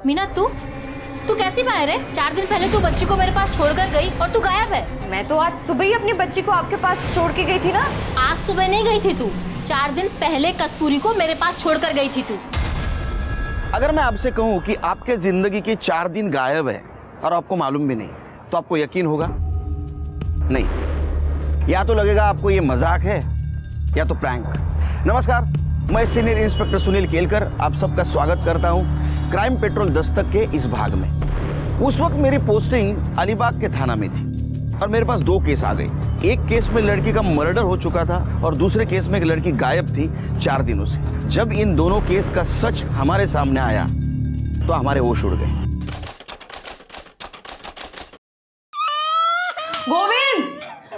मीना तू तू कैसी बाहर है? 4 दिन पहले तू बच्ची को मेरे पास छोड़कर गई और तू गायब है। मैं तो आज सुबह ही अपनी बच्ची को आपके पास छोड़ के गई थी ना। आज सुबह नहीं गई थी तू, 4 दिन पहले कस्तूरी को मेरे पास छोड़कर गई थी तू। अगर मैं आपसे कहूं कि आपके जिंदगी के 4 दिन गायब है और आपको मालूम भी नहीं, तो आपको यकीन होगा? नहीं, या तो लगेगा आपको ये मजाक है या तो प्रैंक। नमस्कार, मैं सीनियर इंस्पेक्टर सुनील केलकर आप सबका स्वागत करता हूं क्राइम पेट्रोल दस्तक के इस भाग में। उस वक्त मेरी पोस्टिंग अलीबाग के थाना में थी और मेरे पास 2 केस आ गए। एक केस में लड़की का मर्डर हो चुका था और दूसरे केस में एक लड़की गायब थी 4 दिनों से। जब इन दोनों केस का सच हमारे सामने आया तो हमारे होश उड़ गए। गोविंद,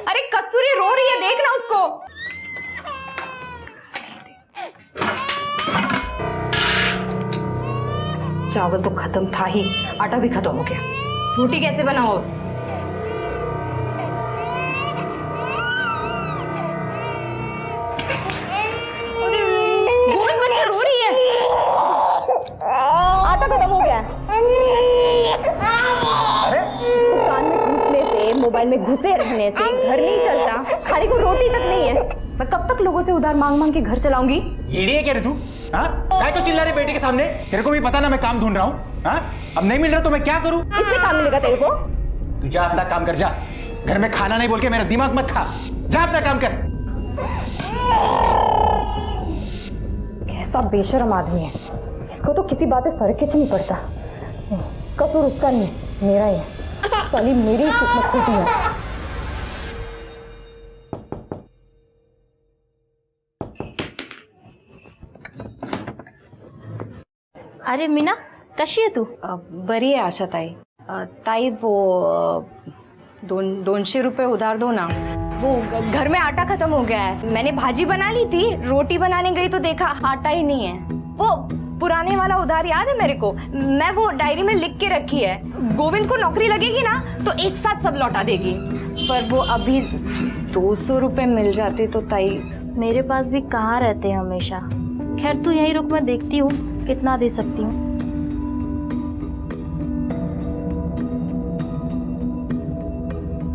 अरे कस्तूरी रो रही है, देख ना उसको। चावल तो खत्म था ही, आटा भी खत्म हो गया। रोटी कैसे बनाओ? गोविंद, बच्ची रो रही है। आटा खत्म हो गया। इसको कान में घुसने से, मोबाइल में घुसे रहने से घर नहीं चलता, खाने को रोटी तक नहीं है। मैं कब तक लोगों से उधार मांग मांग के घर चलाऊंगी? येड़ी है क्या रे तू? हाँ, काय तो चिल्ला रही बेटे के सामने? तेरे को भी पता ना मैं काम ढूंढ रहा हूँ। हाँ, अब नहीं मिल रहा तो मैं क्या करूँ? इससे काम मिलेगा तेरे को? तू जा अपना काम कर, जा। घर में खाना नहीं बोल के मेरा दिमाग मत खा। जा अपना काम कर। कैसा बेशर्म आदमी है, इसको तो किसी बात पे फर्क ही नहीं पड़ता। कसूर उसका नहीं, मेरा ही है। साली मेरी ही किस्मत खोटी है। अरे मीना, कशी आहे तू? बरी आहे आशा ताई। ताई वो 200 रुपये उधार दो ना। वो घर में आटा खत्म हो गया है। मैंने भाजी बना ली थी, रोटी बनाने गई तो देखा आटा ही नहीं है। वो पुराने वाला उधार याद है मेरे को? मैं वो डायरी में लिख के रखी है। गोविंद को नौकरी लगेगी ना तो एक साथ सब लौटा देगी। पर वो अभी 200 रुपये मिल जाते तो ताई। मेरे पास भी कहाँ रहते हैं हमेशा। खैर तू यहीं रुक, मैं देखती हूँ कितना दे सकती हूँ।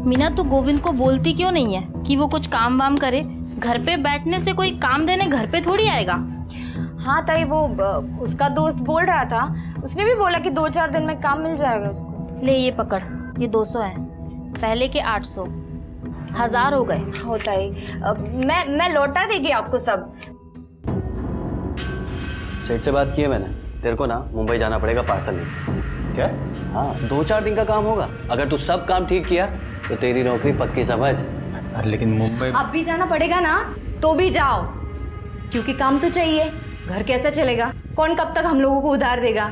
मीना, तू गोविंद को बोलती क्यों नहीं है कि वो कुछ काम वाम करे? घर पे बैठने से कोई काम देने घर पे थोड़ी आएगा। हाँ ताई, वो उसका दोस्त बोल रहा था, उसने भी बोला कि 2-4 दिन में काम मिल जाएगा उसको। ले ये पकड़, ये 200 है, पहले के 800, 1000 हो गए। होता ही। मैं लौटा देगी आपको सब। सेठ से बात की है मैंने, तेरे को ना मुंबई जाना पड़ेगा पार्सल लेके। क्या? हाँ, 2-4 दिन का काम होगा। अगर तू सब काम ठीक किया तो तेरी नौकरी पक्की समझ। अरे लेकिन मुंबई अब भी जाना पड़ेगा ना, तो भी जाओ, क्योंकि काम तो चाहिए। घर कैसा चलेगा? कौन कब तक हम लोगों को उधार देगा?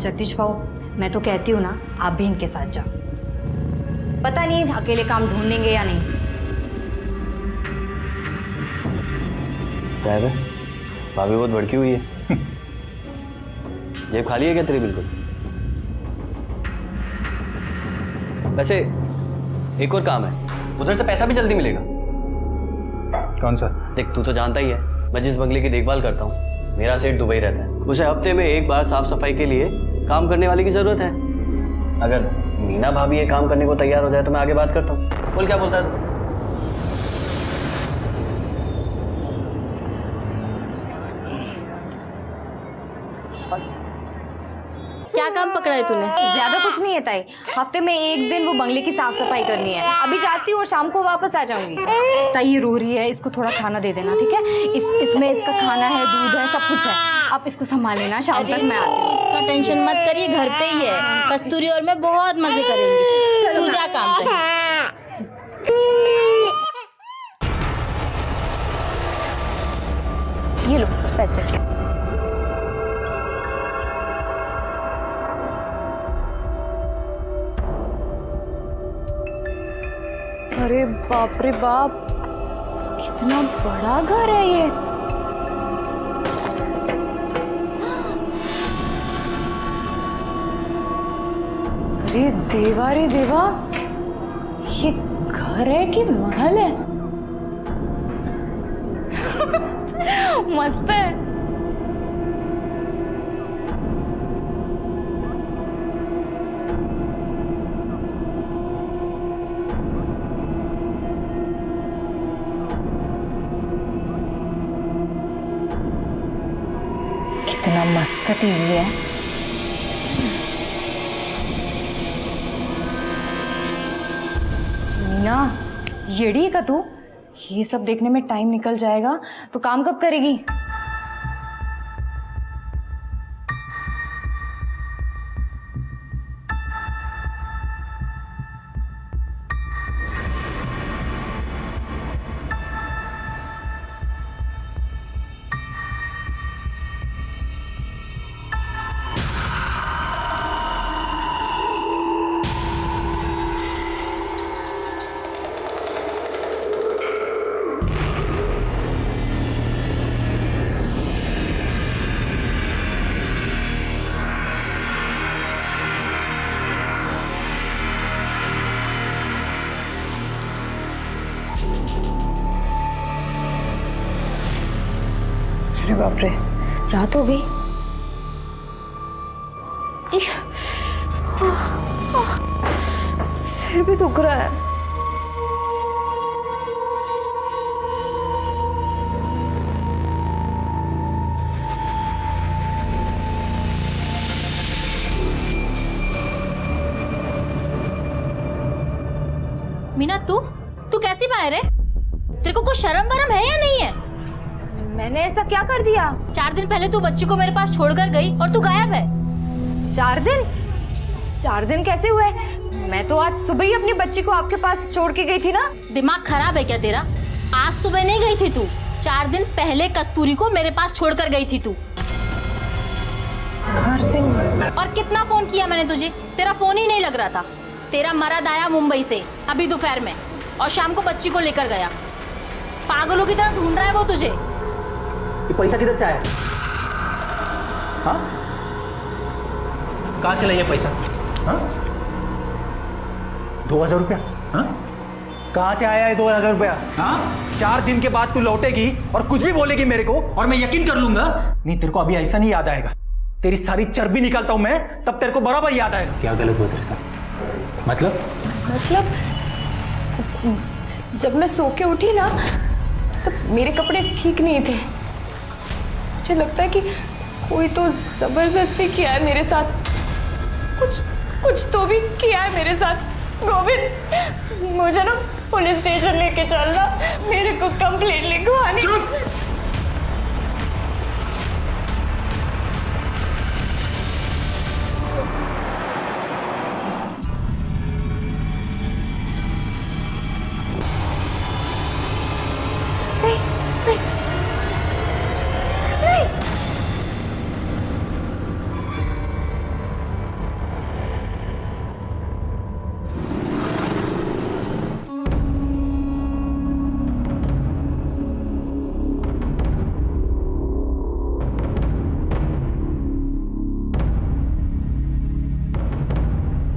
जगदीश भाऊ, मैं तो कहती हूँ ना, आप भी इनके साथ जाओ। पता नहीं अकेले काम ढूंढेंगे या नहीं। क्या है? भाभी बहुत भड़की हुई है। जेब खाली है क्या तेरी? बिल्कुल। वैसे एक और काम है, उधर से पैसा भी जल्दी मिलेगा। कौन सा? देख, तू तो जानता ही है मैं जिस बंगले की देखभाल करता हूँ, मेरा सेठ दुबई रहता है। उसे हफ्ते में एक बार साफ सफाई के लिए काम करने वाले की जरूरत है। अगर मीना भाभी ये काम करने को तैयार हो जाए तो मैं आगे बात करता हूँ। बोल, क्या बोलता है? क्या काम पकड़ा है तूने? ज्यादा कुछ नहीं है ताई, हफ्ते में एक दिन वो बंगले की साफ सफाई करनी है। अभी जाती हूँ और शाम को वापस आ जाऊंगी। ताई ये रो रही है, इसको थोड़ा खाना दे देना, ठीक है? इसमें इसका खाना है, दूध है, सब कुछ है। आप इसको संभाल लेना, शाम तक मैं आती हूँ। इसका टेंशन मत करिए, घर पे ही है। कस्तूरी और मैं बहुत मजे करेंगे। तू जा काम पे। ये लो पैसे। अरे बाप रे बाप, कितना बड़ा घर है ये। अरे देवा रे देवा, ये घर है कि महल है? मस्त है। क्या मस्त टीवी है। मीना, येड़ी है का तू? ये सब देखने में टाइम निकल जाएगा तो काम कब करेगी? अरे बाप रे, रात हो गई। सिर भी दुख रहा है। मीना, तू कैसी बाहर है? तेरे को कुछ शर्म वरम है या नहीं है? मैंने ऐसा क्या कर दिया? 4 दिन पहले तू बच्ची को मेरे पास छोड़कर गई और तू गायब है। 4 दिन? 4 दिन कैसे हुए? मैं तो आज सुबह ही अपनी बच्ची को आपके पास छोड़ के गई थी ना। दिमाग खराब है क्या तेरा? आज सुबह नहीं गई थी तू, 4 दिन पहले कस्तूरी को मेरे पास छोड़कर गई थी तू। 4 दिन? और कितना फोन किया मैंने तुझे, तेरा फोन ही नहीं लग रहा था। तेरा मर्द आया मुंबई से अभी दोपहर में और शाम को बच्ची को लेकर गया। पागलों की तरह ढूंढ रहा है वो तुझे। ये पैसा किधर से आया? हाँ, कहाँ से लाया पैसा? हाँ, 2000 रुपया? हाँ, कहाँ से आया है 2000 रुपया? हाँ, 4 दिन के बाद तू लौटेगी और कुछ भी बोलेगी मेरे को और मैं यकीन कर लूंगा। नहीं, तेरे को अभी ऐसा नहीं याद आएगा। तेरी सारी चर्बी निकालता हूं मैं, तब तेरे को बराबर याद आएगा। क्या गलत हुआ तेरे साथ? मतलब जब मैं सो के उठी ना, तब मेरे कपड़े ठीक नहीं थे। मुझे लगता है कि कोई तो जबरदस्ती किया है मेरे साथ। कुछ तो भी किया है मेरे साथ। गोविंद, मुझे ना पुलिस स्टेशन लेके चलना, मेरे को कंप्लेंट लिखवानी।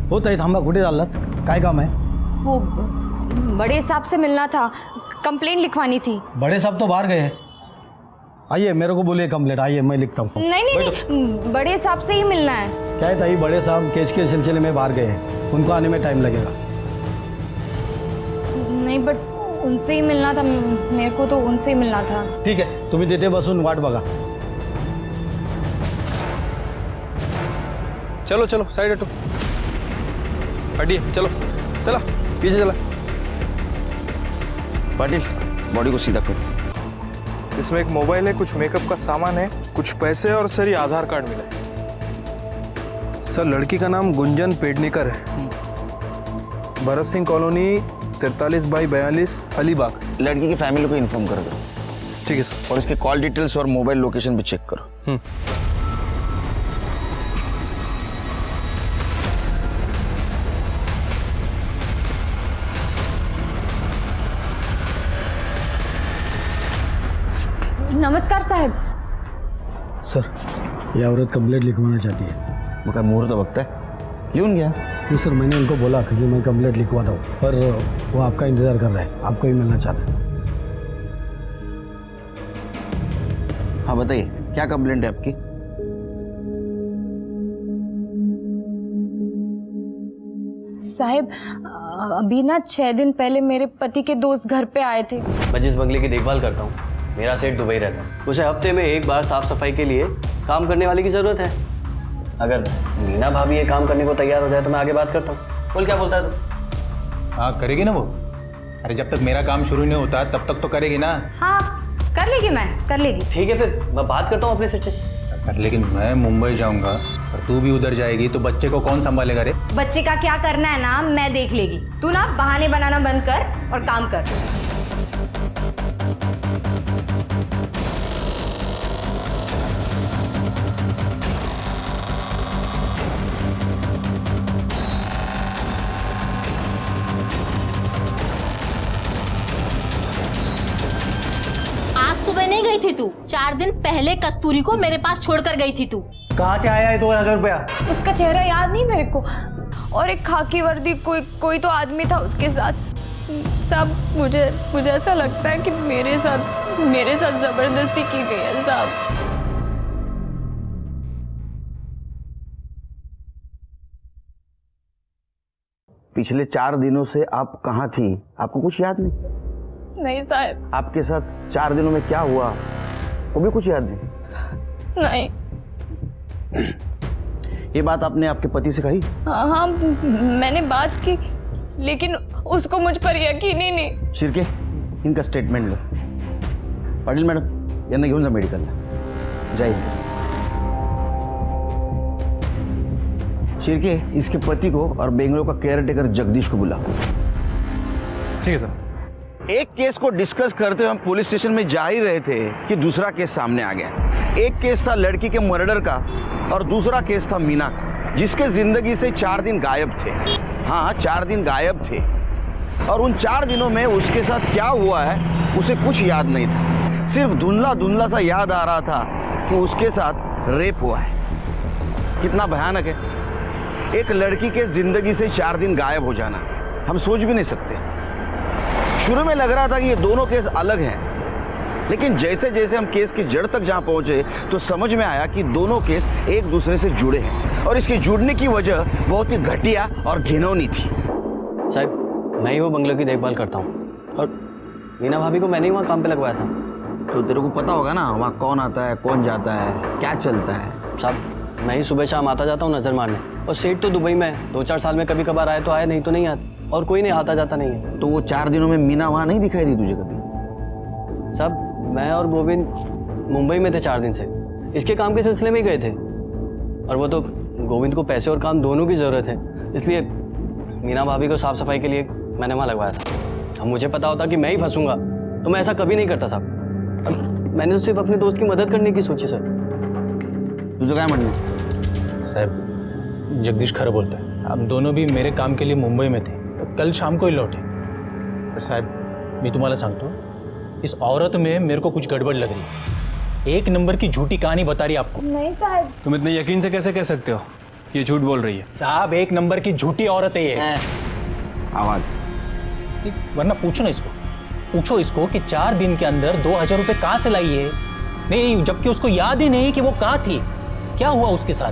हो ताई, थांबा. कुठे चाललात? काय काम है? वो बड़े साहब से मिलना था, कंप्लेंट लिखवानी थी। बड़े साहब तो बाहर गए हैं. आइए, मेरे को बोलिए कंप्लेंट. आइए, मैं लिखता हूँ. नहीं, बड़े साहब से ही मिलना है। क्या है ताई, बड़े साहब केस के सिलसिले में बाहर गए हैं. उनको आने में टाइम लगेगा. नहीं, बट उनसे ही मिलना था मेरे को, तो उनसे ही मिलना था। ठीक है, तुम्ही तिथे बसून वाट बघा. चलो चलो साइड हटो, हटिए. चलो चला, पीछे चला. पाटिल, बॉडी को सीधा करो. इसमें एक मोबाइल है, कुछ मेकअप का सामान है, कुछ पैसे और सर ये आधार कार्ड मिला है. सर, लड़की का नाम गुंजन पेडनेकर है, भरत सिंह कॉलोनी 43/42 अलीबाग. लड़की की फैमिली को इन्फॉर्म कर दो. ठीक है सर. और इसके कॉल डिटेल्स और मोबाइल लोकेशन भी चेक करो. नमस्कार साहब. सर, ये औरत कंप्लेंट लिखवाना चाहती है. वो काय मुहूर्त बघताय? लिहून घ्या. जी सर, मैंने उनको बोला कि मैं कंप्लेंट लिखवाता हूँ, पर वो आपका इंतज़ार कर रहे हैं. आपको ही मिलना चाहते हैं. हाँ बताइए, क्या कंप्लेंट है आपकी? साहब, अभी ना 6 दिन पहले मेरे पति के दोस्त घर पे आए थे. मैं जिस बंगले की देखभाल करता हूँ मेरा सेठ दुबई रहता है, उसे हफ्ते में एक बार साफ सफाई के लिए काम करने वाले की ज़रूरत है। अगर मीना भाभी ये काम करने को तैयार हो जाए तो मैं आगे बात करता हूँ। बोल, क्या बोलता है तू? हाँ करेगी ना वो। अरे जब तक मेरा काम शुरू नहीं होता तब तक तो करेगी ना। हाँ कर लेगी, मैं कर लेगी। ठीक है, फिर मैं बात करता हूँ अपने सेठ से। लेकिन मैं मुंबई जाऊंगा और तू भी उधर जाएगी तो बच्चे को कौन संभालेगा रे? बच्चे का क्या करना है ना मैं देख लेगी। तू ना बहाने बनाना बंद कर और काम कर। आज सुबह नहीं गई थी तू? 4 दिन पहले कस्तूरी को मेरे पास छोड़कर गई थी तू। कहाँ से आया है 2000 रुपया? उसका चेहरा याद नहीं मेरे को, और एक खाकी वर्दी कोई तो आदमी था उसके साथ। साहब मुझे ऐसा लगता है कि मेरे साथ जबरदस्ती की गई है साहब। पिछले 4 दिनों से आप कहाँ थी? आपको कुछ याद नहीं? नहीं साहब। आपके साथ 4 दिनों में क्या हुआ वो भी कुछ याद नहीं? नहीं। ये बात आपने आपके पति से कही? हाँ मैंने बात की, लेकिन उसको मुझ पर यकीन ही नहीं। शिर्के, इनका स्टेटमेंट लो। पाटिल मॅडम यांना घेऊन जा मेडिकलला, जाइए। शिर्के, इसके पति को और बेंगलोर का केयर टेकर जगदीश को बुला। ठीक है सर। एक केस को डिस्कस करते हुए हम पुलिस स्टेशन में जा ही रहे थे कि दूसरा केस सामने आ गया। एक केस था लड़की के मर्डर का और दूसरा केस था मीना का, जिसके जिंदगी से 4 दिन गायब थे। हाँ, 4 दिन गायब थे और उन 4 दिनों में उसके साथ क्या हुआ है उसे कुछ याद नहीं था। सिर्फ धुंधला धुंधला सा याद आ रहा था कि उसके साथ रेप हुआ है। कितना भयानक है एक लड़की के जिंदगी से 4 दिन गायब हो जाना, हम सोच भी नहीं सकते। शुरू में लग रहा था कि ये दोनों केस अलग हैं, लेकिन जैसे जैसे हम केस की जड़ तक जहां पहुंचे तो समझ में आया कि दोनों केस एक दूसरे से जुड़े हैं और इसके जुड़ने की वजह बहुत ही घटिया और घिनौनी थी। साहब, मैं ही वो बंगले की देखभाल करता हूँ और मीना भाभी को मैंने ही वहाँ काम पे लगवाया था। तो तेरे को पता होगा ना वहाँ कौन आता है, कौन जाता है, क्या चलता है? साहब, मैं ही सुबह शाम आता जाता हूँ नजर मारने, और सेठ तो दुबई में है। 2-4 साल में कभी कभार आए तो आए, नहीं तो नहीं आते, और कोई नहीं आता जाता नहीं है। तो वो 4 दिनों में मीना वहाँ नहीं दिखाई दी तुझे कभी? साहब, मैं और गोविंद मुंबई में थे 4 दिन से, इसके काम के सिलसिले में ही गए थे, और वो तो गोविंद को पैसे और काम दोनों की ज़रूरत है, इसलिए मीना भाभी को साफ सफाई के लिए मैंने वहाँ लगवाया था। अब मुझे पता होता कि मैं ही फंसूंगा तो मैं ऐसा कभी नहीं करता साहब। मैंने तो सिर्फ अपने दोस्त की मदद करने की सोची सर। तुझं काय म्हणणं आहे? साहब, जगदीश खरं बोलता है। हम दोनों भी मेरे काम के लिए मुंबई में थे, कल शाम को ही लौटे। पर साहब, मैं तुम्हाला सांगतो, इस औरत में मेरे को कुछ गड़बड़ लग रही है। 1 नंबर की झूठी कहानी बता रही है आपको। नहीं साहब। तुम इतने यकीन से कैसे कह सकते हो कि ये झूठ बोल रही है? साहब, 1 नंबर की झूठी औरत है ये। आवाज वरना पूछो ना इसको, पूछो इसको कि 4 दिन के अंदर 2000 रुपये कहाँ से लाई है। नहीं, जबकि उसको याद ही नहीं कि वो कहाँ थी, क्या हुआ उसके साथ।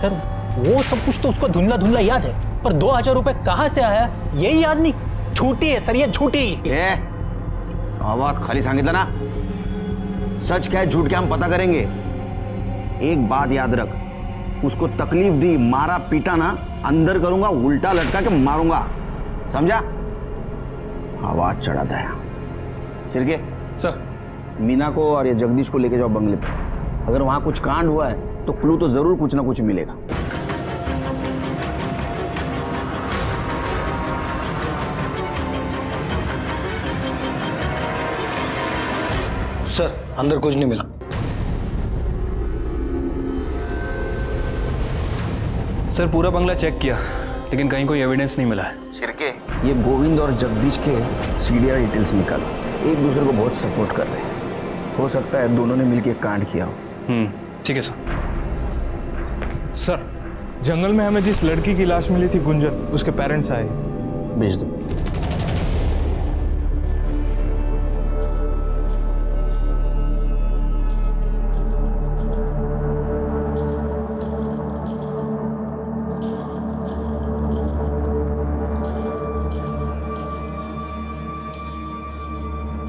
सर, वो सब कुछ तो उसको धुंधला धुंधला याद है, पर 2000 रुपये कहाँ से आया यही याद नहीं। झूठी है सर, ये झूठी। आवाज खाली सांगितलं ना, सच क्या है झूठ क्या हम पता करेंगे। एक बात याद रख, उसको तकलीफ दी, मारा पीटा ना, अंदर करूंगा, उल्टा लटका के मारूंगा, समझा? आवाज चढ़ाता है। शिर्के सर, मीना को और ये जगदीश को लेके जाओ बंगले पे। अगर वहां कुछ कांड हुआ है तो क्लू तो जरूर कुछ ना कुछ मिलेगा। सर, अंदर कुछ नहीं मिला। सर पूरा बंगला चेक किया लेकिन कहीं कोई एविडेंस नहीं मिला है। शिर्के, ये गोविंद और जगदीश के सीडीआर डिटेल्स निकालो, एक दूसरे को बहुत सपोर्ट कर रहे हैं। हो सकता है दोनों ने मिलकर कांड किया हो। ठीक है सर। सर, जंगल में हमें जिस लड़की की लाश मिली थी गुंजन, उसके पेरेंट्स आए। भेज दो।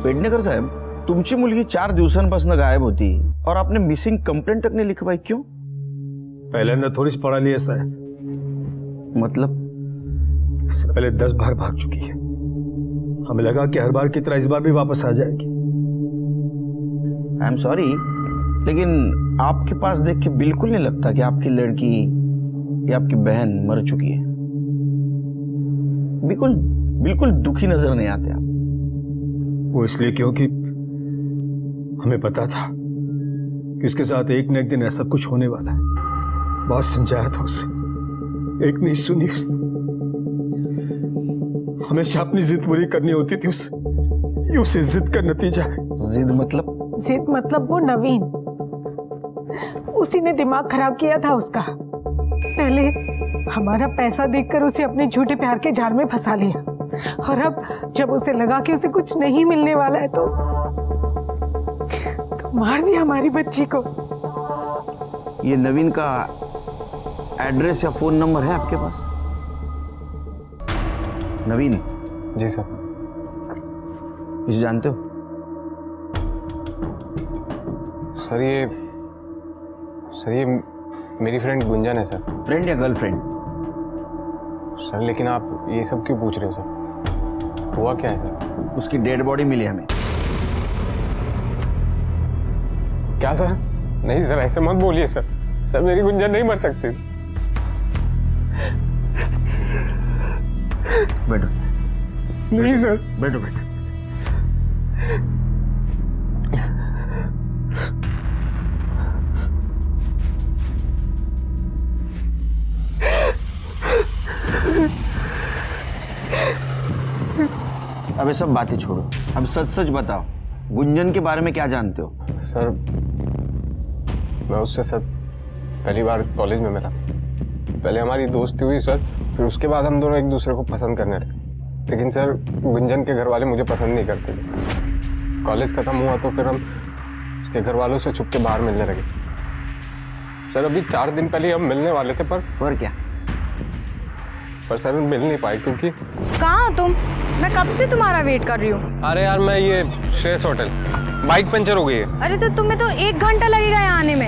पेडणेकर साहेब, तुमची मुलगी 4 दिवसांपासून गायब होती और आपने मिसिंग कंप्लेंट तक नहीं लिखवाई, क्यों? पहिल्यांदा थोडीच पळाली असं आहे. मतलब? इससे पहले 10 बार भाग चुकी है. हमें लगा कि हर बार की तरह इस बार भी वापस आ जाएगी. आई एम सॉरी, लेकिन आपके पास देख के बिल्कुल नहीं लगता कि आपकी लड़की या आपकी बहन मर चुकी है. बिल्कुल बिल्कुल दुखी नजर नहीं आते आप. वो इसलिए क्योंकि हमें पता था कि उसके साथ एक न एक दिन ऐसा कुछ होने वाला है. बहुत समझाया था उसे, एक नहीं सुनी उसने. हमेशा अपनी जिद पूरी करनी होती थी उससे. ये उसे जिद का नतीजा है. जिद मतलब? जिद मतलब वो नवीन, उसी ने दिमाग खराब किया था उसका. पहले हमारा पैसा देखकर उसे अपने झूठे प्यार के जाल में फंसा लिया, और अब जब उसे लगा कि उसे कुछ नहीं मिलने वाला है तो मार दिया हमारी बच्ची को. ये नवीन का एड्रेस या फोन नंबर है आपके पास? नवीन? जी सर. इसे जानते हो? सर ये मेरी फ्रेंड गुंजन है सर. फ्रेंड या गर्लफ्रेंड? सर लेकिन आप ये सब क्यों पूछ रहे हो सर? हुआ क्या है सर? उसकी डेड बॉडी मिली हमें. क्या सर? नहीं सर, ऐसे मत बोलिए सर. सर मेरी गुंजन नहीं मर सकती. बैठो. नहीं सर. बैठो बैठो. अब ये सब बातें छोड़ो, अब सच सच बताओ, गुंजन के बारे में क्या जानते हो? सर मैं उससे सर पहली बार कॉलेज में मिला. पहले हमारी दोस्ती हुई सर, फिर उसके बाद हम दोनों एक दूसरे को पसंद करने लगे. लेकिन सर गुंजन के घर वाले मुझे पसंद नहीं करते थे. कॉलेज खत्म हुआ तो फिर हम उसके घर वालों से छुप के बाहर मिलने लगे. सर अभी 4 दिन पहले हम मिलने वाले थे, पर क्या? पर सर मिल नहीं पाए क्योंकि. कहाँ हो तुम? मैं कब से तुम्हारा वेट कर रही हूँ. अरे यार मैं ये श्रेयस होटल, बाइक पंचर हो गई है. अरे तो तुम्हें तो 1 घंटा लगेगा यहाँ आने में.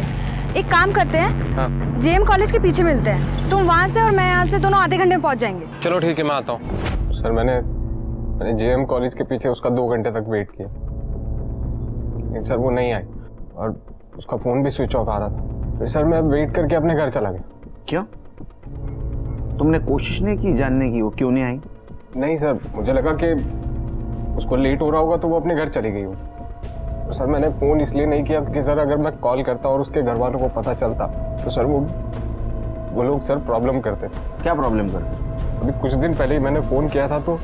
एक काम करते हैं, हाँ जेएम कॉलेज के पीछे मिलते हैं. तुम वहाँ से और मैं यहाँ से, दोनों आधे घंटे में पहुँच जाएंगे. चलो ठीक है, मैं आता हूँ. सर मैंने जेएम कॉलेज के पीछे उसका 2 घंटे तक वेट किया, लेकिन सर वो नहीं आई और उसका फ़ोन भी स्विच ऑफ आ रहा था. फिर सर मैं वेट करके अपने घर चला गया. क्यों? तुमने कोशिश नहीं की जानने की वो क्यों नहीं आई? नहीं सर, मुझे लगा कि उसको लेट हो रहा होगा तो वो अपने घर चली गई हो. तो सर मैंने फ़ोन इसलिए नहीं किया क्योंकि सर अगर मैं कॉल करता और उसके घर वालों को पता चलता तो सर वो लोग सर प्रॉब्लम करते. क्या प्रॉब्लम करते? अभी कुछ दिन पहले ही मैंने फ़ोन किया था तो.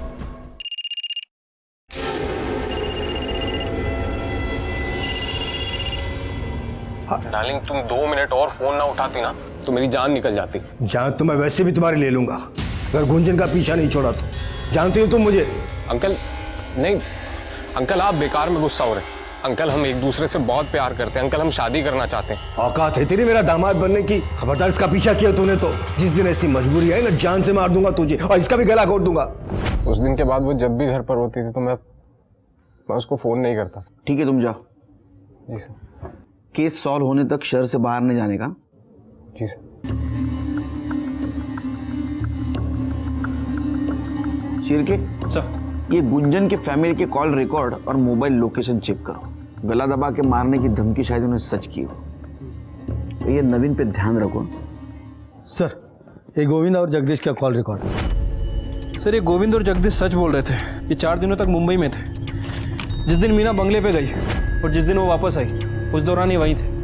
डार्लिंग तुम 2 मिनट और फ़ोन ना उठाती ना तो मेरी जान निकल जाती. जान तो मैं वैसे भी तुम्हारी ले लूंगा अगर गुंजन का पीछा नहीं छोड़ा तो. जानते हो तुम मुझे? अंकल नहीं अंकल, आप बेकार में गुस्सा हो रहे हैं. अंकल हम एक दूसरे से बहुत प्यार करते हैं. अंकल हम शादी करना चाहते हैं. औकात है तेरी मेरा दामाद बनने की? खबरदार इसका पीछा किया तूने तो जिस दिन ऐसी मजबूरी है ना, जान से मार दूंगा तुझे और इसका भी गला घोट दूंगा. उस दिन के बाद वो जब भी घर पर होती थी तो मैं उसको फ़ोन नहीं करता. ठीक है तुम जाओ. जी सर. केस सॉल्व होने तक शहर से बाहर नहीं जाने का. जी सर. शिरके सर ये गुंजन के फैमिली के कॉल रिकॉर्ड और मोबाइल लोकेशन चेक करो. गला दबा के मारने की धमकी शायद उन्हें सच की हो. तो ये नवीन पे ध्यान रखो. सर ये गोविंद और जगदीश का कॉल रिकॉर्ड. सर ये गोविंद और जगदीश सच बोल रहे थे. ये 4 दिनों तक मुंबई में थे. जिस दिन मीना बंगले पे गई और जिस दिन वो वापस आई उस दौरान ही वहीं थे.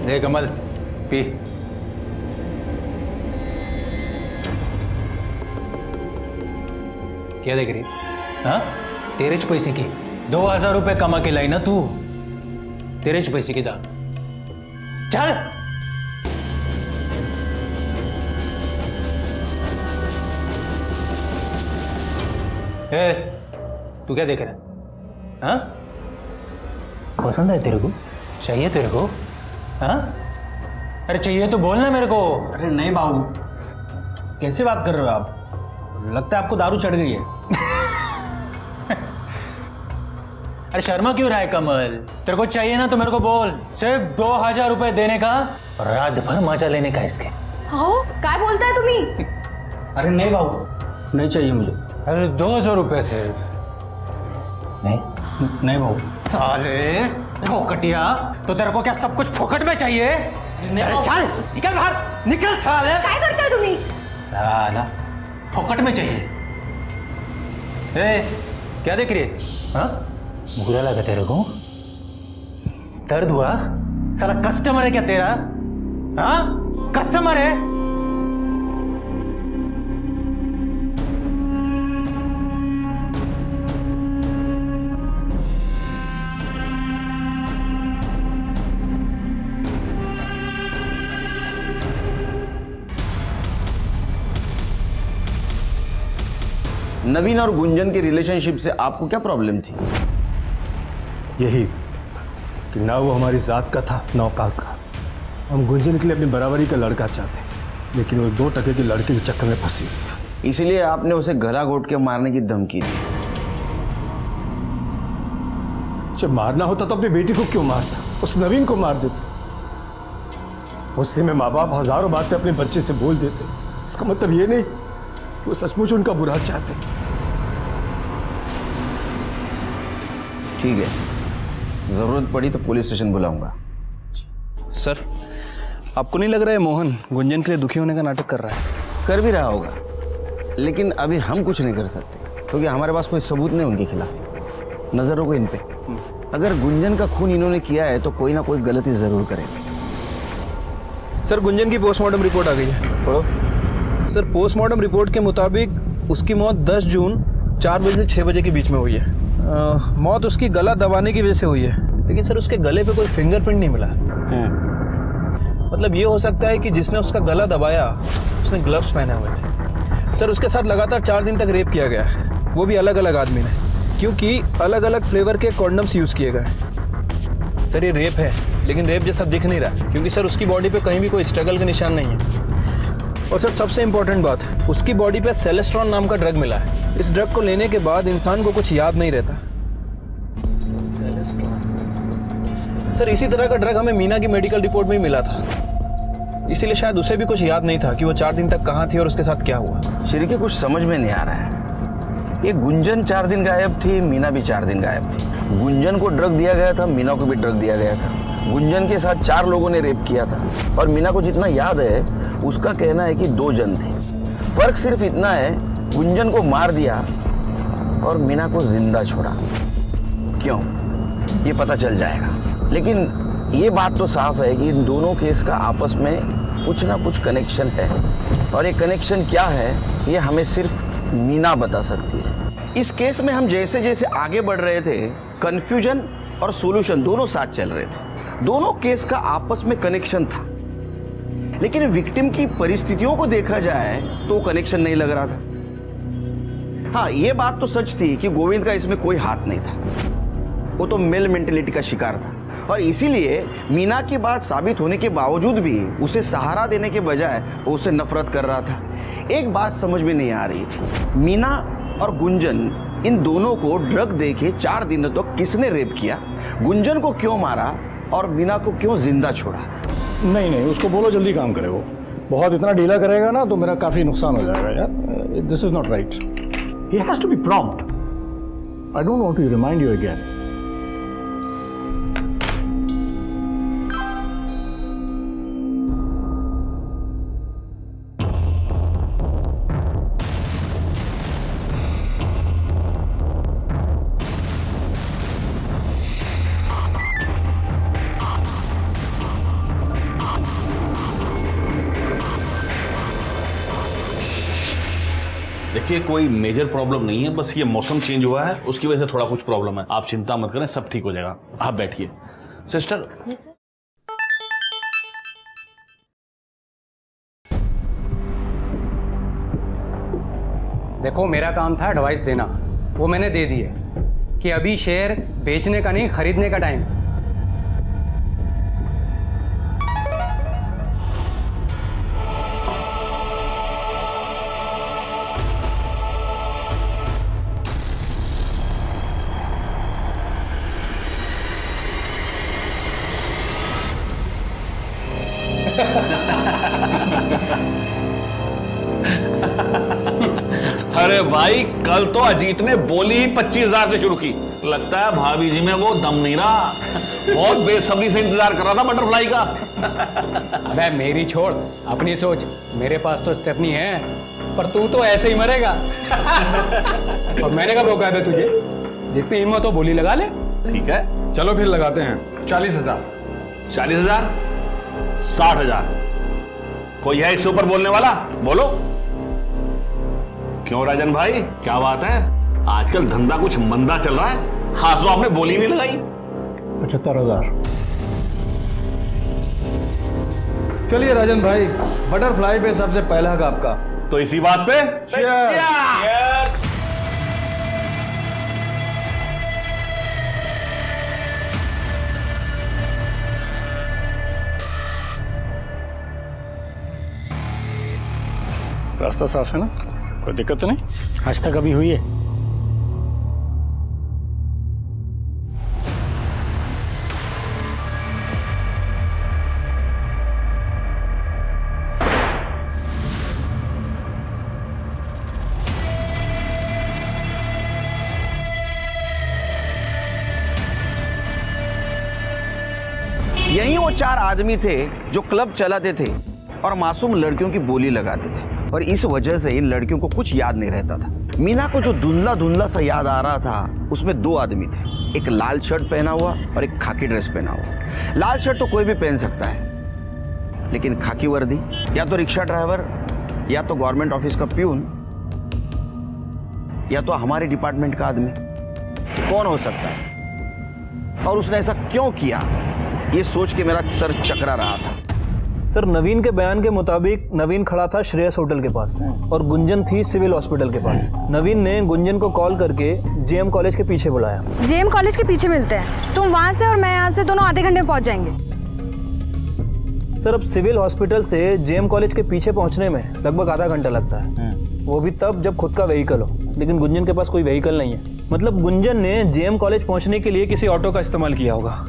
देख कमल पी. क्या देख रही? हाँ तेरेच पैसे की 2000 रुपये कमा के लाई ना तू. तेरेच पैसे की दाम. चल. तू क्या देख रहा है? हाँ पसंद है तेरे को? चाहिए तेरे को? हाँ? अरे चाहिए तो बोलना मेरे को। अरे नहीं बाबू, कैसे बात कर रहे हो आप? लगता है आपको दारू चढ़ गई है। अरे शर्मा क्यों रहा है कमल? तेरे को चाहिए ना तो मेरे को बोल। सिर्फ 2000 रुपए देने का और रात भर मजा लेने का इसके। हो काय बोलता है तुम्ही? अरे नहीं बाबू, नहीं चाहिए मुझे। अरे 200 रुपए सिर्फ। नहीं बाबू। साले फोकटिया, तो तेरे को क्या सब कुछ फोकट में चाहिए? अरे चल निकल बाहर, निकल साले। काय करताय तुम्ही? साला फोकट में चाहिए। ए, क्या देख रही है? हाँ? बुरा लगा तेरे को? दर्द हुआ? साला कस्टमर है क्या तेरा? हाँ? कस्टमर है? नवीन और गुंजन की रिलेशनशिप से आपको क्या प्रॉब्लम थी? यही कि ना वो हमारी जात का था ना औकात का। हम गुंजन के लिए अपनी बराबरी का लड़का चाहते थे, लेकिन वो 2 टके के लड़के के चक्कर में फंसी थी। इसलिए आपने उसे गला घोट के मारने की धमकी दी। जब मारना होता तो अपनी बेटी को क्यों मारता? उस नवीन को मार देते। उससे में माँ बाप हजारों बातें अपने बच्चे से बोल देते। इसका मतलब ये नहीं कि वो सचमुच उनका बुरा चाहते। ठीक है, जरूरत पड़ी तो पुलिस स्टेशन बुलाऊंगा। सर, आपको नहीं लग रहा है मोहन गुंजन के लिए दुखी होने का नाटक कर रहा है? कर भी रहा होगा, लेकिन अभी हम कुछ नहीं कर सकते क्योंकि हमारे पास कोई सबूत नहीं उनके खिलाफ। नजर रखो इन पे। अगर गुंजन का खून इन्होंने किया है तो कोई ना कोई गलती जरूर करेंगे। सर, गुंजन की पोस्टमार्टम रिपोर्ट आ गई है। पढ़ो। सर, पोस्टमार्टम रिपोर्ट के मुताबिक उसकी मौत 10 जून 4 बजे से 6 बजे के बीच में हुई है। मौत उसकी गला दबाने की वजह से हुई है, लेकिन सर उसके गले पे कोई फिंगरप्रिंट नहीं मिला। मतलब ये हो सकता है कि जिसने उसका गला दबाया उसने ग्लव्स पहने हुए थे। सर, उसके साथ लगातार 4 दिन तक रेप किया गया है, वो भी अलग अलग आदमी ने, क्योंकि अलग अलग फ्लेवर के कॉन्डम्स यूज़ किए गए। सर, ये रेप है, लेकिन रेप जैसा दिख नहीं रहा, क्योंकि सर उसकी बॉडी पे कहीं भी कोई स्ट्रगल का निशान नहीं है। और सर, सबसे इंपॉर्टेंट बात, उसकी बॉडी पे सेलेस्ट्रॉन नाम का ड्रग मिला है। इस ड्रग को लेने के बाद इंसान को कुछ याद नहीं रहता। सर, इसी तरह का ड्रग हमें मीना की मेडिकल रिपोर्ट में ही मिला था, इसीलिए शायद उसे भी कुछ याद नहीं था कि वो 4 दिन तक कहाँ थी और उसके साथ क्या हुआ। श्री कुछ समझ में नहीं आ रहा है। ये गुंजन 4 दिन गायब थी, मीना भी 4 दिन गायब थी। गुंजन को ड्रग दिया गया था, मीना को भी ड्रग दिया गया था। गुंजन के साथ 4 लोगों ने रेप किया था और मीना को जितना याद है उसका कहना है कि 2 जन थे। फर्क सिर्फ इतना है, गुंजन को मार दिया और मीना को जिंदा छोड़ा। क्यों, ये पता चल जाएगा। लेकिन ये बात तो साफ है कि इन दोनों केस का आपस में कुछ ना कुछ कनेक्शन है, और ये कनेक्शन क्या है ये हमें सिर्फ मीना बता सकती है। इस केस में हम जैसे जैसे आगे बढ़ रहे थे, कंफ्यूजन और सॉल्यूशन दोनों साथ चल रहे थे। दोनों केस का आपस में कनेक्शन था, लेकिन विक्टिम की परिस्थितियों को देखा जाए तो कनेक्शन नहीं लग रहा था। हाँ, ये बात तो सच थी कि गोविंद का इसमें कोई हाथ नहीं था। वो तो मेल मेंटेलिटी का शिकार था, और इसीलिए मीना की बात साबित होने के बावजूद भी उसे सहारा देने के बजाय वो उससे नफरत कर रहा था। एक बात समझ में नहीं आ रही थी, मीना और गुंजन इन दोनों को ड्रग देके 4 दिनों तक किसने रेप किया, गुंजन को क्यों मारा और मीना को क्यों जिंदा छोड़ा। नहीं, उसको बोलो जल्दी काम करे। वो बहुत इतना ढीला करेगा ना तो मेरा काफ़ी नुकसान हो जाएगा यार। This is not right. He has to be prompt. I don't want to remind you again. देखिए, कोई मेजर प्रॉब्लम नहीं है, बस ये मौसम चेंज हुआ है उसकी वजह से थोड़ा कुछ प्रॉब्लम है। आप चिंता मत करें, सब ठीक हो जाएगा। आप बैठिए। सिस्टर, देखो, मेरा काम था एडवाइस देना, वो मैंने दे दी है कि अभी शेयर बेचने का नहीं खरीदने का टाइम। अरे भाई कल तो अजीत ने बोली ही 25,000 से शुरू की। लगता है भाभी जी में वो दम नहीं रहा। बहुत बेसब्री से इंतजार कर रहा था बटरफ्लाई का। अबे मेरी छोड़, अपनी सोच। मेरे पास तो स्टेफनी है, पर तू तो ऐसे ही मरेगा। और मैंने कब रोका है तुझे? जितनी हिम्मत हो बोली लगा ले। ठीक है, चलो फिर लगाते हैं 40,000। 40,000, 60,000। कोई है इससे ऊपर बोलने वाला? बोलो। क्यों राजन भाई, क्या बात है? आजकल धंधा कुछ मंदा चल रहा है। हाँ तो आपने बोली नहीं लगाई। 75,000। चलिए राजन भाई, बटरफ्लाई पे सबसे पहला हक आपका। तो इसी बात पे रास्ता साफ है ना? कोई दिक्कत तो नहीं? आज तक अभी हुई है? यही वो 4 आदमी थे जो क्लब चलाते थे और मासूम लड़कियों की बोली लगाते थे, और इस वजह से इन लड़कियों को कुछ याद नहीं रहता था। मीना को जो धुंधला धुंधला सा याद आ रहा था, उसमें 2 आदमी थे, एक लाल शर्ट पहना हुआ और एक खाकी ड्रेस पहना हुआ। लाल शर्ट तो कोई भी पहन सकता है, लेकिन खाकी वर्दी या तो रिक्शा ड्राइवर, या तो गवर्नमेंट ऑफिस का प्यून, या तो हमारे डिपार्टमेंट का आदमी। कौन हो सकता है और उसने ऐसा क्यों किया, ये सोच के मेरा सर चकरा रहा था। सर, नवीन के बयान के मुताबिक नवीन खड़ा था श्रेयस होटल के पास और गुंजन थी सिविल हॉस्पिटल के पास। नवीन ने गुंजन को कॉल करके जेएम कॉलेज के पीछे बुलाया। जेएम कॉलेज के पीछे मिलते हैं, तुम वहां से और मैं यहाँ से, दोनों आधे घंटे में पहुंच जाएंगे। सर, अब सिविल हॉस्पिटल से जेएम कॉलेज के पीछे पहुंचने में लगभग आधा घंटा लगता है, वो भी तब जब खुद का व्हीकल हो। लेकिन गुंजन के पास कोई व्हीकल नहीं है, मतलब गुंजन ने जेएम कॉलेज पहुंचने के लिए किसी ऑटो का इस्तेमाल किया होगा।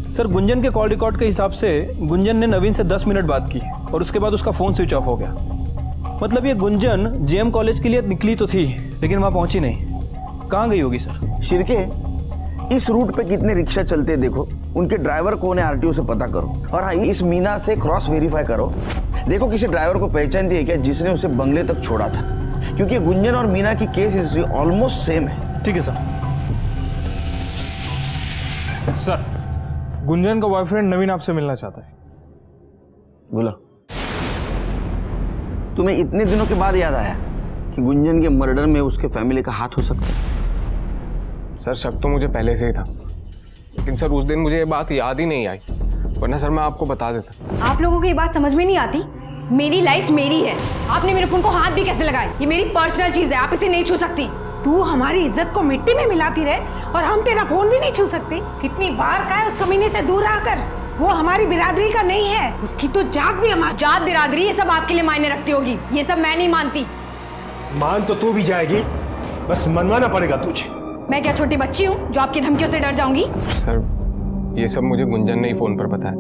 सर, गुंजन के कॉल रिकॉर्ड के हिसाब से गुंजन ने नवीन से 10 मिनट बात की और उसके बाद उसका फ़ोन स्विच ऑफ हो गया। मतलब ये गुंजन जेएम कॉलेज के लिए निकली तो थी, लेकिन वहाँ पहुंची नहीं। कहाँ गई होगी सर? शिरके, इस रूट पे कितने रिक्शा चलते हैं देखो, उनके ड्राइवर कौन है आरटीओ से पता करो, और हाँ, इस मीना से क्रॉस वेरीफाई करो। देखो किसी ड्राइवर को पहचानती है क्या जिसने उसे बंगले तक छोड़ा था, क्योंकि गुंजन और मीना की केस हिस्ट्री ऑलमोस्ट सेम है। ठीक है सर। सर, गुंजन का बॉयफ्रेंड नवीन आपसे मिलना चाहता है। बोला। तुम्हें इतने दिनों के बाद याद आया कि गुंजन के मर्डर में उसके फैमिली का हाथ हो सकता है? सर, शक तो मुझे पहले से ही था, लेकिन सर उस दिन मुझे ये बात याद ही नहीं आई, वरना सर मैं आपको बता देता। आप लोगों को ये बात समझ में नहीं आती? मेरी लाइफ मेरी है, आपने मेरे फोन को हाथ भी कैसे लगाए? ये मेरी पर्सनल चीज है, आप इसे नहीं छू सकती। तू हमारी इज्जत को मिट्टी में मिलाती रहे और हम तेरा फोन भी नहीं छू सकते। कितनी बार कहा है उस कमीने से दूर रहकर, वो हमारी बिरादरी का नहीं है, उसकी तो जात भी हमारी। जात बिरादरी ये सब आपके लिए मायने रखती होगी, ये सब मैं नहीं मानती। मान तो तू भी जाएगी, बस मनवाना पड़ेगा तुझे। मैं क्या छोटी बच्ची हूँ जो आपकी धमकियों से डर जाऊंगी? सर, ये सब मुझे गुंजन ने ही फोन पर बताया,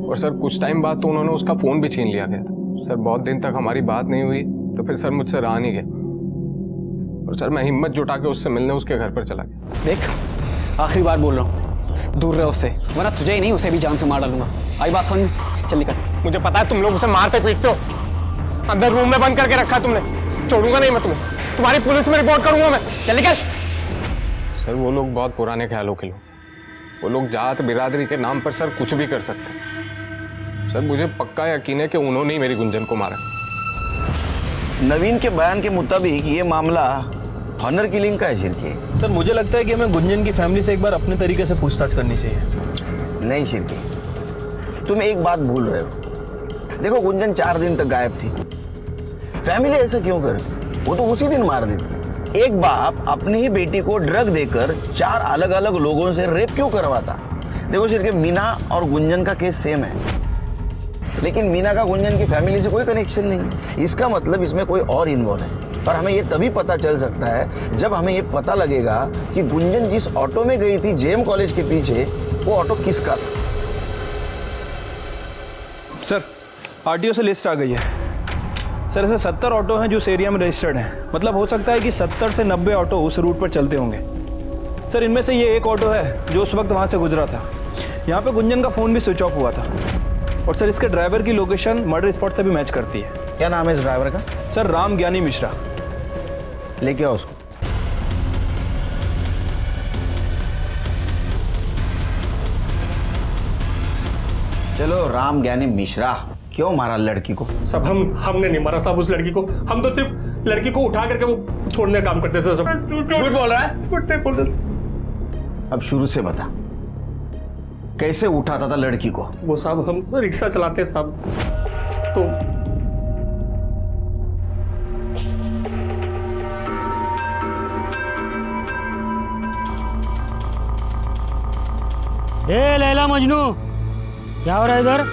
और सर कुछ टाइम बाद तो उन्होंने उसका फोन भी छीन लिया गया था। सर, बहुत दिन तक हमारी बात नहीं हुई, तो फिर सर मुझसे रहा नहीं गया, और सर मैं हिम्मत जुटा के उससे मिलने उसके घर पर चला गया। देख, आखिरी बार बोल रहा हूँ, दूर रहे उससे, वरना तुझे ही नहीं उसे भी जान से मार डालूंगा। आई बात समझ? चल निकल। मुझे पता है तुम लोग उसे मारते पीटते हो, अंदर रूम में बंद करके रखा तुमने। छोड़ूंगा नहीं मैं तुम्हें, तुम्हारी पुलिस में रिपोर्ट करूंगा मैं। चल निकल। सर, वो लोग बहुत पुराने ख्यालों के लोग, वो लोग जात बिरादरी के नाम पर सर कुछ भी कर सकते हैं। सर, मुझे पक्का यकीन है कि उन्होंने ही मेरी गुंजन को मारा। नवीन के बयान के मुताबिक ये मामला ऑनर किलिंग का है शिरके। सर, मुझे लगता है कि हमें गुंजन की फैमिली से एक बार अपने तरीके से पूछताछ करनी चाहिए। नहीं शिरके, तुम एक बात भूल रहे हो। देखो, गुंजन 4 दिन तक गायब थी। फैमिली ऐसा क्यों करे? वो तो उसी दिन मार देती। एक बाप अपनी ही बेटी को ड्रग देकर 4 अलग अलग लोगों से रेप क्यों करवाता? देखो शिरके, मीना और गुंजन का केस सेम है, लेकिन मीना का गुंजन की फैमिली से कोई कनेक्शन नहीं है। इसका मतलब इसमें कोई और इन्वॉल्व है, और हमें ये तभी पता चल सकता है जब हमें ये पता लगेगा कि गुंजन जिस ऑटो में गई थी जेएम कॉलेज के पीछे, वो ऑटो किसका था। सर, आरटीओ से लिस्ट आ गई है। सर ऐसे 70 ऑटो हैं जो इस एरिया में रजिस्टर्ड हैं। मतलब हो सकता है कि 70 से 90 ऑटो उस रूट पर चलते होंगे। सर इनमें से ये एक ऑटो है जो उस वक्त वहाँ से गुजरा था। यहाँ पे गुंजन का फ़ोन भी स्विच ऑफ हुआ था। और सर इसके ड्राइवर की लोकेशन मर्डर स्पॉट से भी मैच करती है। क्या नाम है इस ड्राइवर का? सर राम ज्ञानी मिश्रा। लेके आओ उसको। चलो राम ज्ञानी मिश्रा, क्यों मारा लड़की को? सब हमने नहीं मारा साहब उस लड़की को। हम तो सिर्फ लड़की को उठा करके वो छोड़ने का काम करते थे। झूठ बोल रहा है। झूठ नहीं बोल रहा। अब शुरू से बता, कैसे उठाता था लड़की को? वो साहब हम रिक्शा चलाते साहब, तो ए लैला मजनू, क्या हो रहा है इधर?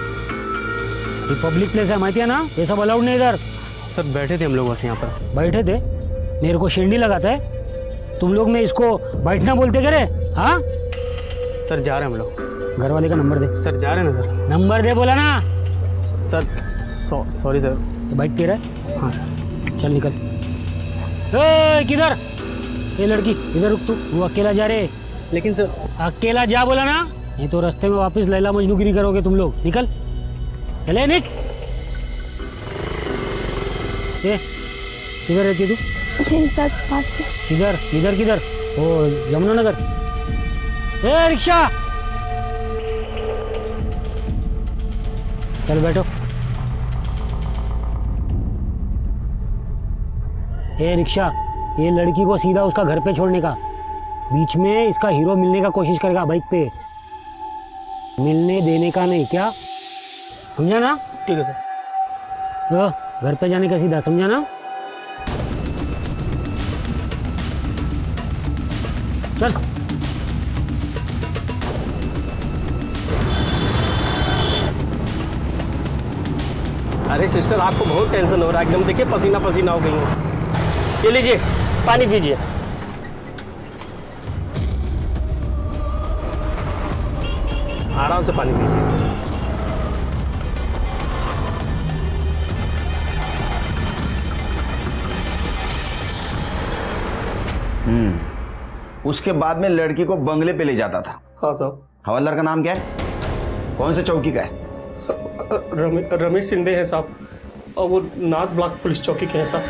ये पब्लिक प्लेस है, माहिती है ना? ये सब अलाउड नहीं इधर। सर बैठे थे हम लोग बस यहाँ पर। बैठे थे? मेरे को शेंडी लगाता है? तुम लोग में इसको बैठना बोलते क्या रे? हाँ सर जा रहे हैं हम लोग। घर वाले का नंबर दे। सर जा रहे हैं ना सर। नंबर दे बोला ना। Sir sorry sir. ये बाइक तेरा है? हाँ सर। चल निकल। ए किधर? ये लड़की इधर रुक, तू अकेला जा रहे? लेकिन सर अकेला जा बोला ना, नहीं तो रास्ते में वापस लैला मजनूगिरी करोगे तुम लोग। निकल, चले निक। ए किधर रहती तू? यही सर पास में। किधर किधर किधर? ओ यमुनानगर। ए रिक्शा, चल बैठो। ए रिक्शा, ये लड़की को सीधा उसका घर पे छोड़ने का, बीच में इसका हीरो मिलने का कोशिश करेगा बाइक पे, मिलने देने का नहीं। क्या समझा ना? ठीक है सर। घर पे जाने का सीधा, समझा ना? चल। अरे सिस्टर आपको बहुत टेंशन हो रहा है, एकदम देखिए पसीना पसीना हो गई है। ये लीजिए पानी पीजिए। आराम से पानी पीजिए। उसके बाद में लड़की को बंगले पे ले जाता था। हाँ साहब। हवलदार का नाम क्या है? कौन से चौकी का है? रमेश सिंधे हैं साहब, और वो नाथ ब्लॉक पुलिस चौकी के हैं साहब।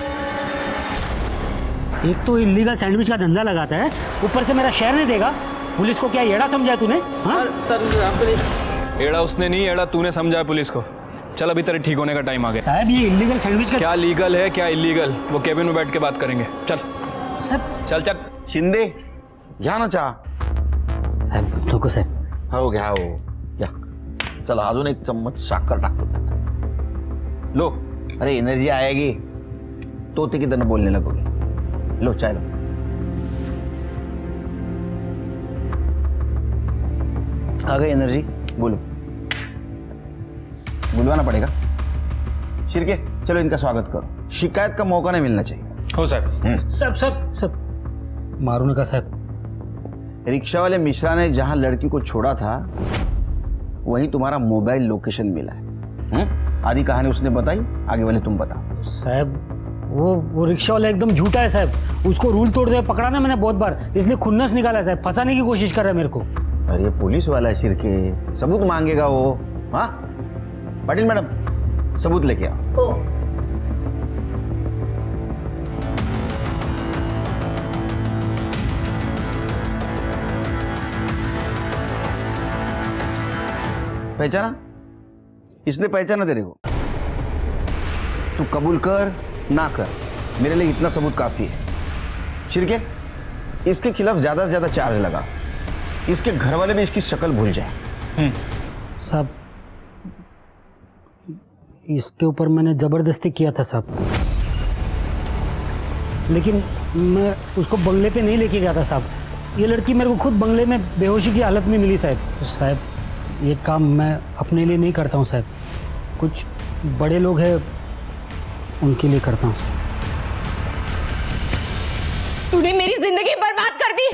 एक तो इलीगल सैंडविच का धंधा लगाता है, ऊपर से मेरा शहर नहीं देगा। पुलिस को क्या एड़ा समझा तूने? हाँ सर आपने एड़ा उसने नहीं, एड़ा तूने समझा है पुलिस को। चल अभी तेरे ठीक होने का टाइम आ गया। साहब ये इलीगल सैंडविच का क्या लीगल है क्या इलीगल, वो केबिन में बैठ के बात करेंगे। चल साहब। चल चल शिंदे, यहाँ ना चाह साहेब ठोको साहेब। हो गया हो या चल अजून एक चम्मच साखर टाकतो त्यात। लो, अरे एनर्जी आएगी तो ते किधर बोलने लगोगे। लो चाय लो। आ गई एनर्जी, बोलो। बुलवाना पड़ेगा। शिरके चलो इनका स्वागत करो। शिकायत का मौका नहीं मिलना चाहिए। हो सर। सब मारू नका साहब। रिक्शा वाले मिश्रा ने जहां लड़की को छोड़ा था वहीं तुम्हारा मोबाइल लोकेशन मिला है। आधी कहानी उसने बताई, आगे वाले तुम बताओ। साहब वो रिक्शा वाला एकदम झूठा है साहब। उसको रूल तोड़ते हुए पकड़ा ना मैंने बहुत बार, इसलिए खुन्नस निकाला है साहब। फंसाने की कोशिश कर रहा है मेरे को। अरे पुलिस वाला है शिरके, सबूत मांगेगा वो। हाँ पाटिल मैडम, सबूत लेके आओ। पहचाना? इसने पहचाना तेरे को? तू कबूल कर ना कर, मेरे लिए इतना सबूत काफी है। शिरके, इसके खिलाफ ज्यादा से ज्यादा चार्ज लगा, इसके घर वाले भी इसकी शक्ल भूल जाए। साहब इसके ऊपर मैंने जबरदस्ती किया था साहब, लेकिन मैं उसको बंगले पे नहीं लेके गया था साहब। ये लड़की मेरे को खुद बंगले में बेहोशी की हालत में मिली साहब। ये काम मैं अपने लिए नहीं करता हूँ साहब, कुछ बड़े लोग हैं उनके लिए करता हूँ साहब। तूने मेरी जिंदगी बर्बाद कर दी।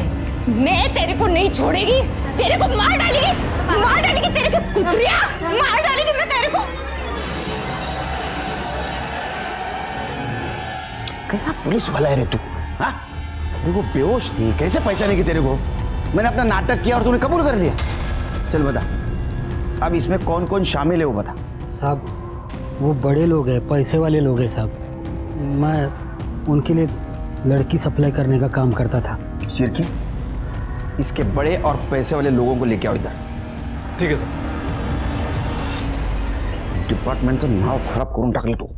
मैं तेरे को नहीं छोड़ेगी, तेरे को मार डालेगी तेरे को कुतरिया, मार डालेगी मैं तेरे को। कैसा पुलिस वाला है रे तू? हाँ, वो बेहोश थी, कैसे पहचानेगी तेरे को? मैंने अपना नाटक किया और तूने कबूल कर लिया। चल बता, अब इसमें कौन कौन शामिल है वो बता। साहब वो बड़े लोग हैं, पैसे वाले लोग हैं साहब। मैं उनके लिए लड़की सप्लाई करने का काम करता था। शिरकी, इसके बड़े और पैसे वाले लोगों को लेके आओ इधर। ठीक है सर। डिपार्टमेंटचं नाव खराब करून टाकलं तू।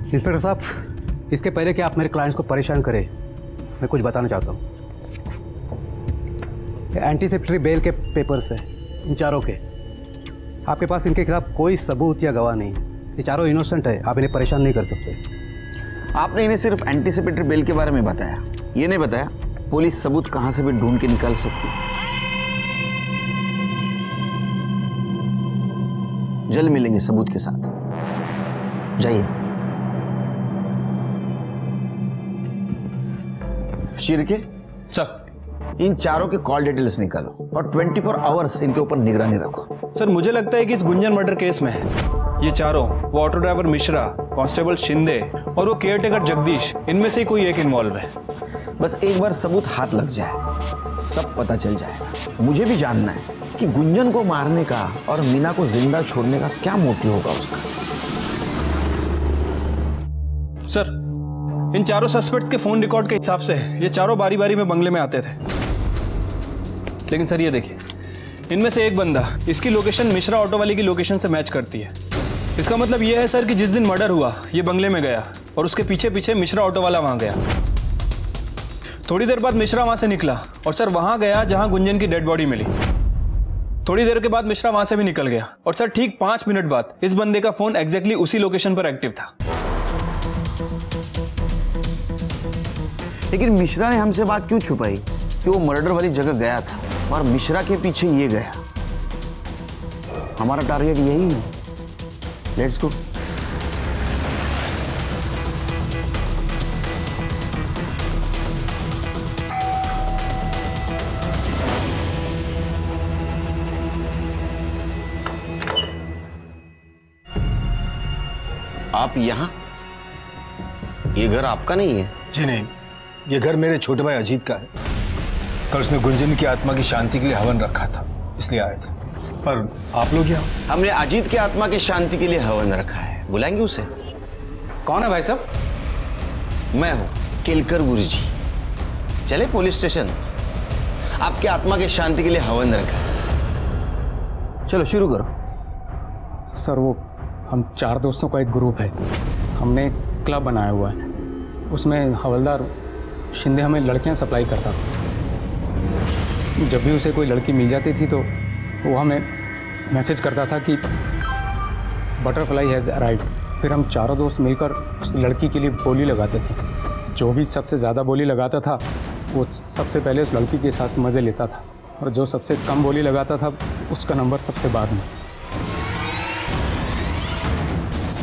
इंस्पेक्टर साहब, इसके पहले कि आप मेरे क्लाइंट्स को परेशान करें, मैं कुछ बताना चाहता हूँ। एंटीसिपेटरी बेल के पेपर्स हैं इन चारों के। आपके पास इनके खिलाफ कोई सबूत या गवाह नहीं। ये चारों इनोसेंट है, आप इन्हें परेशान नहीं कर सकते। आपने इन्हें सिर्फ एंटीसिपेटरी बेल के बारे में बताया, ये नहीं बताया पुलिस सबूत कहां से भी ढूंढ के निकाल सकती। जल्द मिलेंगे सबूत के साथ, जाइए। शिरके सर, इन चारों के कॉल डिटेल्स निकालो और 24 आवर्स इनके ऊपर निगरानी रखो। सर मुझे लगता है कि इस गुंजन मर्डर केस में ये चारों, वो auto driver Mishra, constable Shinde और वो केयरटेकर जगदीश, इनमें से ही कोई एक इन्वॉल्व है। बस एक बार सबूत हाथ लग जाए, सब पता चल जाएगा। मुझे भी जानना है कि गुंजन को मारने का और मीना को जिंदा छोड़ने का क्या मोटिव होगा उसका। सर, इन चारों सस्पेक्ट्स के फोन रिकॉर्ड के हिसाब से ये चारों बारी बारी में बंगले में आते थे। लेकिन सर ये देखिए, इनमें से एक बंदा, इसकी लोकेशन मिश्रा ऑटो वाले की लोकेशन से मैच करती है। इसका मतलब यह है सर कि जिस दिन मर्डर हुआ ये बंगले में गया और उसके पीछे पीछे मिश्रा ऑटो वाला वहां गया। थोड़ी देर बाद मिश्रा वहां से निकला और सर वहां गया जहां गुंजन की डेड बॉडी मिली। थोड़ी देर के बाद मिश्रा वहां से भी निकल गया और सर ठीक 5 मिनट बाद इस बंदे का फोन एग्जैक्टली उसी लोकेशन पर एक्टिव था। लेकिन मिश्रा ने हमसे बात क्यों छुपाई कि वो मर्डर वाली जगह गया था और मिश्रा के पीछे ये गया? हमारा टारगेट यही है। Let's go. आप यहां? ये घर आपका नहीं है? जी नहीं, ये घर मेरे छोटे भाई अजीत का है। कल उसने गुंजन की आत्मा की शांति के लिए हवन रखा था, इसलिए आए थे। पर आप लोग यहाँ? हमने अजीत की आत्मा की शांति के लिए हवन रखा है, बुलाएंगे उसे? कौन है भाई साहब? मैं हूं केलकर गुरुजी। चले पुलिस स्टेशन, आपकी आत्मा की शांति के लिए हवन रखा है। चलो शुरू करो। सर वो हम 4 दोस्तों का एक ग्रुप है, हमने एक क्लब बनाया हुआ है। उसमें हवलदार शिंदे हमें लड़कियां सप्लाई करता था। जब भी उसे कोई लड़की मिल जाती थी तो वो हमें मैसेज करता था कि बटरफ्लाई हैज़ अराइव्ड। फिर हम चारों दोस्त मिलकर उस लड़की के लिए बोली लगाते थे। जो भी सबसे ज़्यादा बोली लगाता था वो सबसे पहले उस लड़की के साथ मज़े लेता था, और जो सबसे कम बोली लगाता था उसका नंबर सबसे बाद में।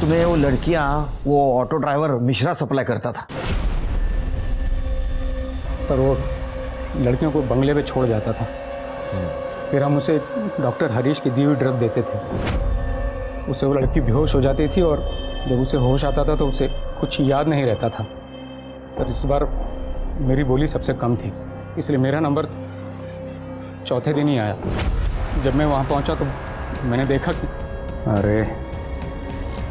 तुम्हें वो लड़कियां, वो ऑटो ड्राइवर मिश्रा सप्लाई करता था? सर वो लड़कियों को बंगले पे छोड़ जाता था, फिर हम उसे डॉक्टर हरीश की दी हुई ड्रग देते थे। उससे वो लड़की बेहोश हो जाती थी और जब उसे होश आता था तो उसे कुछ याद नहीं रहता था। सर इस बार मेरी बोली सबसे कम थी, इसलिए मेरा नंबर चौथे दिन ही आया। जब मैं वहाँ पहुँचा तो मैंने देखा कि अरे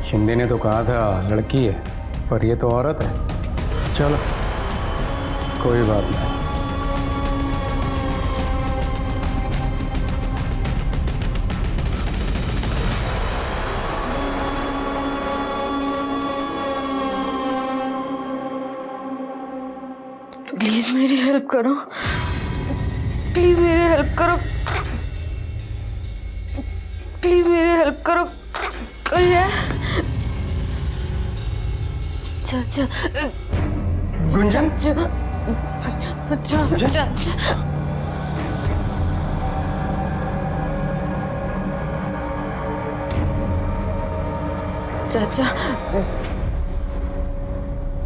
शिंदे ने तो कहा था लड़की है, पर ये तो औरत है। चलो कोई बात नहीं। प्लीज मेरी हेल्प करो, प्लीज मेरी हेल्प करो, प्लीज मेरी हेल्प करो। कोई है? चाचा गुंजन? चाचा,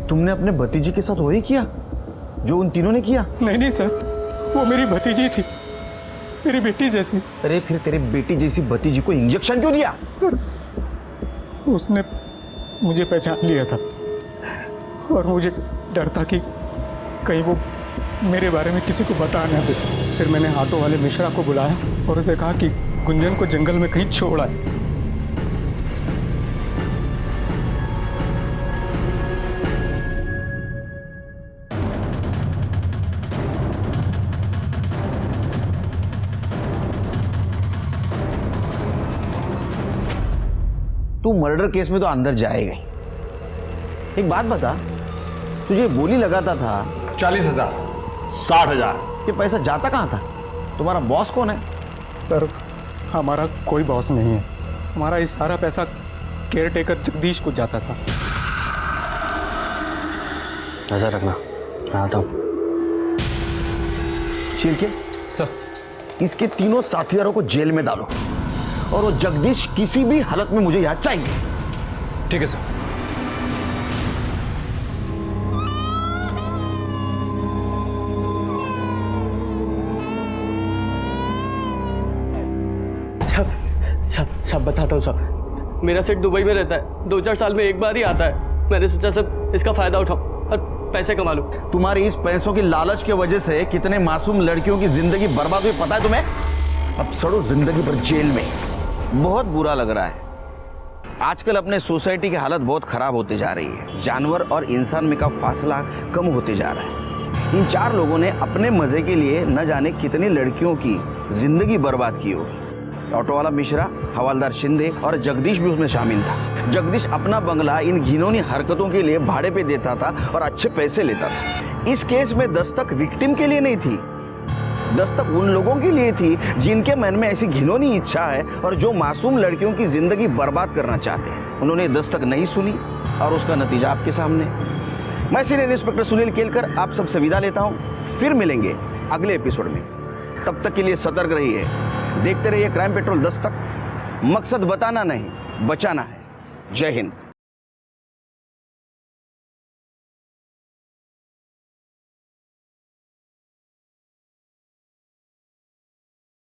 तुमने अपने भतीजे के साथ वही किया जो उन तीनों ने किया? नहीं नहीं सर, वो मेरी भतीजी थी। मेरी बेटी जैसी। अरे फिर तेरे बेटी जैसी भतीजी को इंजेक्शन क्यों दिया? उसने मुझे पहचान लिया था और मुझे डर था कि कहीं वो मेरे बारे में किसी को बता ना दे। फिर मैंने ऑटो वाले मिश्रा को बुलाया और उसे कहा कि गुंजन को जंगल में कहीं छोड़ आए। तू मर्डर केस में तो अंदर जाएगा ही। एक बात बता, तुझे बोली लगाता था 40,000, 60,000। ये पैसा जाता कहाँ था? तुम्हारा बॉस कौन है? सर, हमारा कोई बॉस नहीं है। हमारा ये सारा पैसा केयर टेकर जगदीश को जाता था। ऐसा रखना, मैं आता हूँ। शिर्के सर, इसके तीनों साथीदारों को जेल में डालो और वो जगदीश किसी भी हालत में मुझे यहाँ चाहिए। ठीक है सर। सब बताता हूँ सब। मेरा सेठ दुबई में रहता है, 2-4 साल में एक बार ही आता है। मैंने सोचा सब इसका फायदा उठाऊं और पैसे कमा लूं। तुम्हारी इस पैसों की लालच की वजह से कितने मासूम लड़कियों की जिंदगी बर्बाद हुई पता है तुम्हें? अब सड़ो जिंदगी भर जेल में। बहुत बुरा लग रहा है। आजकल अपने सोसाइटी की हालत बहुत खराब होती जा रही है। जानवर और इंसान में का फासला कम होते जा रहा है। इन 4 लोगों ने अपने मजे के लिए न जाने कितनी लड़कियों की जिंदगी बर्बाद की होगी। ऑटो वाला मिश्रा, हवालदार शिंदे और जगदीश भी उसमें शामिल था। जगदीश अपना बंगला इन घिनौनी हरकतों के लिए भाड़े पे देता था और अच्छे पैसे लेता था। इस केस में दस्तक विक्टिम के लिए नहीं थी, दस्तक उन लोगों के लिए थी जिनके मन में ऐसी घिनौनी इच्छा है और जो मासूम लड़कियों की जिंदगी बर्बाद करना चाहते हैं। उन्होंने दस्तक नहीं सुनी और उसका नतीजा आपके सामने। मैं सीनियर इंस्पेक्टर सुनील केलकर आप सबसे विदा लेता हूं। फिर मिलेंगे अगले एपिसोड में। तब तक के लिए सतर्क रहिए, देखते रहिए क्राइम पेट्रोल दस्तक। मकसद बताना नहीं, बचाना है। जय हिंद।